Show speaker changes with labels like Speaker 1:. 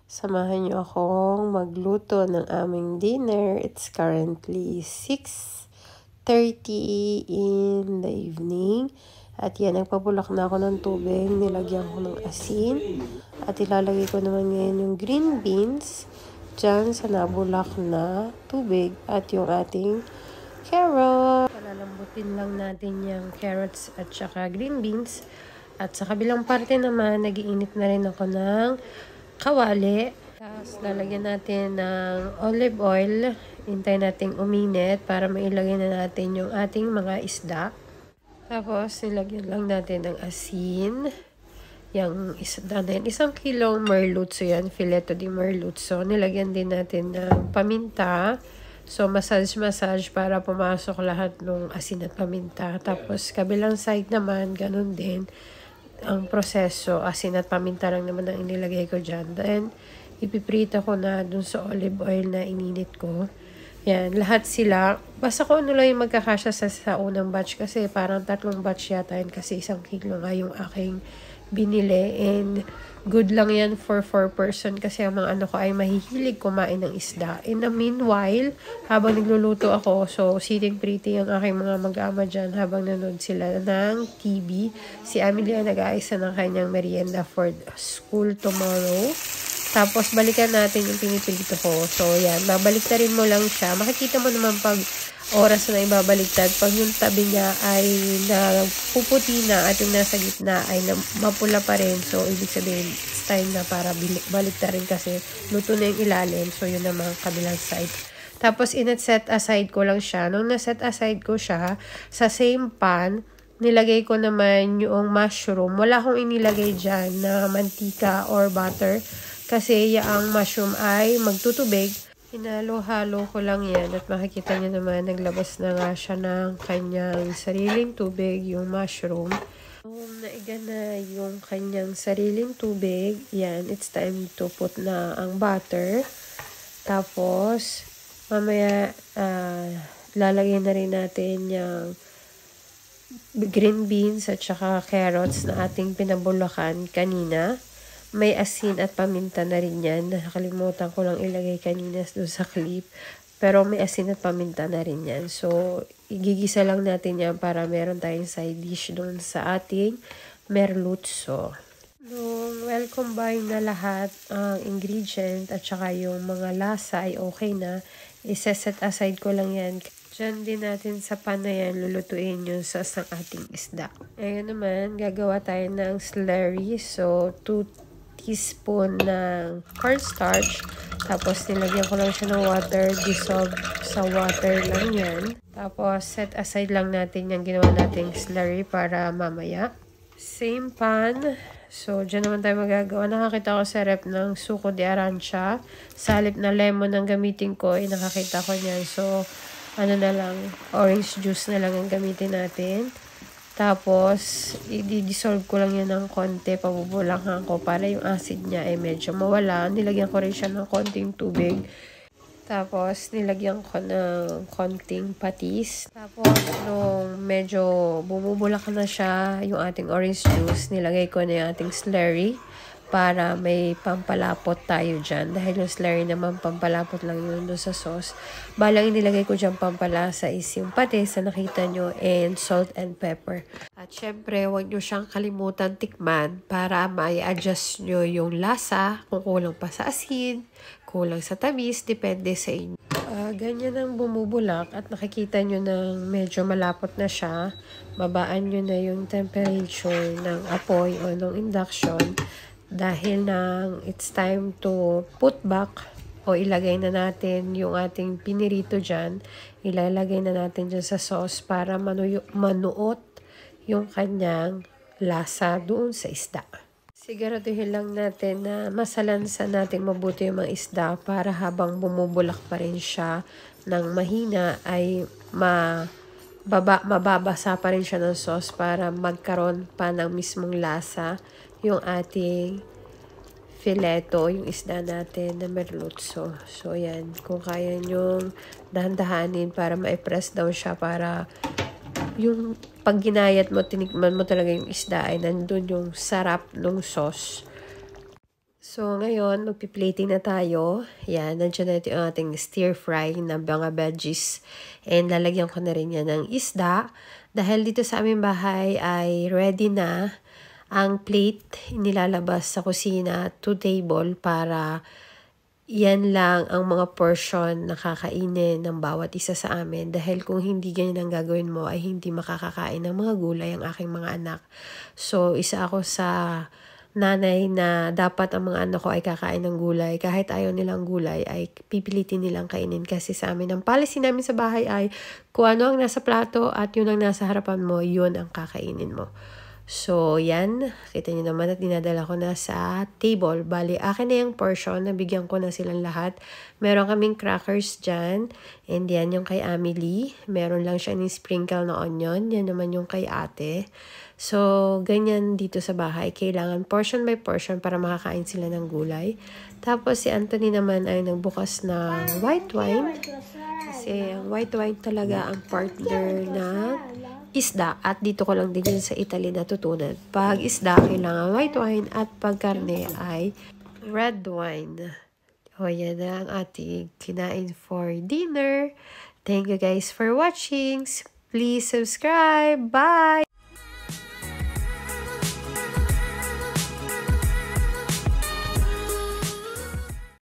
Speaker 1: Samahan niyo akong magluto ng aming dinner. It's currently 6:30 in the evening. At yan, nagpabulak na ako ng tubig. Nilagyan ko ng asin. At ilalagay ko naman ngayon yung green beans dyan sa nabulak na tubig. At yung ating carrot. Palalambutin lang natin yung carrots at saka green beans. At sa kabilang parte naman, nagiinit na rin ako ng kawali. Tapos lalagyan natin ng olive oil. Hintay natin uminit para mailagay na natin yung ating mga isda. Tapos nilagyan lang natin ng asin. Yung isda na yan. 1 kilong merluzzo yan. Fileto di merluzzo. Nilagyan din natin ng paminta. So massage para pumasok lahat ng asin at paminta. Tapos kabilang side naman, ganun din ang proseso, asin at paminta lang naman ang inilagay ko dyan. Then, ipiprito ko na dun sa olive oil na ininit ko. Yan, lahat sila. Basta ko ano lang yung magkakasya sa unang batch kasi parang 3 batch yata yun kasi 1 kilo nga yung aking binili. And good lang yan for 4 person kasi ang mga ano ko ay mahihilig kumain ng isda. In the meanwhile, habang nagluluto ako, so sitting pretty ang aking mga mag-ama dyan habang nanood sila ng TV. Si Amelia nag-aayos ng kanyang merienda for school tomorrow. Tapos balikan natin yung pinipilito ko. So yan, babaliktarin mo lang siya. Makikita mo naman pag oras na ibabaliktad, pag yung tabi niya ay napuputi na at yung nasa gitna ay mapula pa rin. So, ibig sabihin, it's time na para baliktarin kasi luto na yung ilalim. So, yun naman kabilang side. Tapos, set aside ko lang siya. Nung na-set aside ko siya, sa same pan, nilagay ko naman yung mushroom. Wala akong inilagay dyan na mantika or butter kasi yung mushroom ay magtutubig. Hinalo-halo ko lang yan at makikita nyo naman naglabas na nga siya ng kanyang sariling tubig, yung mushroom. Nung naiga na yung kanyang sariling tubig, yan, it's time to put na ang butter. Tapos, mamaya lalagay na rin natin yung green beans at saka carrots na ating pinabulakan kanina. May asin at paminta na rin yan. Nakalimutan ko lang ilagay kanina doon sa clip. Pero may asin at paminta na rin yan. So, igigisa lang natin yan para meron tayong side dish doon sa ating merluzzo. Nung well-combine na lahat ang ingredient at saka yung mga lasa ay okay na, isa-set aside ko lang yan. Diyan din natin sa pan na yan, lulutuin yung sauce ng ating isda. Ngayon naman, gagawa tayo ng slurry. So, 2 teaspoon ng cornstarch. Tapos, nilagyan ko lang siya ng water. Dissolve sa water lang yan. Tapos, set aside lang natin yung ginawa nating slurry para mamaya. Same pan. So, dyan naman tayo magagawa. Nakakita ko sa rep ng suko de arancia. Sa halip na lemon ang gamitin ko, nakakita ko niyan. So, ano na lang, orange juice na lang ang gamitin natin. Tapos, i-dissolve ko lang yan ng konti, pabubulanghan ko para yung acid niya ay medyo mawala. Nilagyan ko rin siya ng konting tubig. Tapos, nilagyan ko ng konting patis. Tapos, nung medyo bumubulak na siya, yung ating orange juice, nilagay ko na yung ating slurry para may pampalapot tayo dyan. Dahil yung slurry naman pampalapot lang yun doon sa sauce. Balang inilagay ko dyan pampalasa is yung patis na nakita nyo and salt and pepper. At syempre, huwag nyo siyang kalimutan tikman para ma-adjust nyo yung lasa kung kulang pa sa asin, kulang sa tamis, depende sa inyo. Ganyan ang bumubulak at nakikita nyo na medyo malapot na siya. Babaan nyo na yung temperature ng apoy o ng induction. Dahil nang it's time to put back o ilagay na natin yung ating pinirito dyan, ilalagay na natin dyan sa sauce para manuot yung kanyang lasa doon sa isda. Siguraduhin lang natin na masalansan natin mabuti yung mga isda para habang bumubulak pa rin siya ng mahina ay mababasa pa rin siya ng sauce para magkaroon pa ng mismong lasa yung ating fileto, yung isda natin na merluzzo. So, yan. Kung kaya nyong dahan-dahanin para ma-press down siya para yung pag ginayat mo, tinikman mo talaga yung isda ay nandun yung sarap ng sauce. So, So, ngayon, magpi-plating na tayo. Yan, nandiyan na yung ating stir fry na mga veggies. And lalagyan ko na rin yan ng isda. Dahil dito sa aming bahay ay ready na ang plate nilalabas sa kusina to table para yan lang ang mga portion na kakainin ng bawat isa sa amin. Dahil kung hindi ganyan ang gagawin mo ay hindi makakakain ng mga gulay ang aking mga anak. So, isa ako sa nanay na dapat ang mga anak ko ay kakain ng gulay. Kahit ayaw nilang gulay ay pipilitin nilang kainin. Kasi sa amin, ang policy namin sa bahay ay kung ano ang nasa plato at yun ang nasa harapan mo, yun ang kakainin mo. So, yan. Kita niyo naman at dinadala ko na sa table. Bali, akin na yung portion. Nabigyan ko na silang lahat. Meron kaming crackers dyan. And yan yung kay Amelie. Meron lang siya ni sprinkle na onion. Yan naman yung kay ate. So, ganyan dito sa bahay. Kailangan portion by portion para makakain sila ng gulay. Tapos, si Anthony naman ay nagbukas ng white wine. Kasi white wine talaga ang partner na isda, at dito ko lang din yun sa Italy natutunan. Pag isda, kailangan white wine, at pag karne ay red wine. O, yan na ang ating kinain for dinner. Thank you guys for watching. Please subscribe. Bye!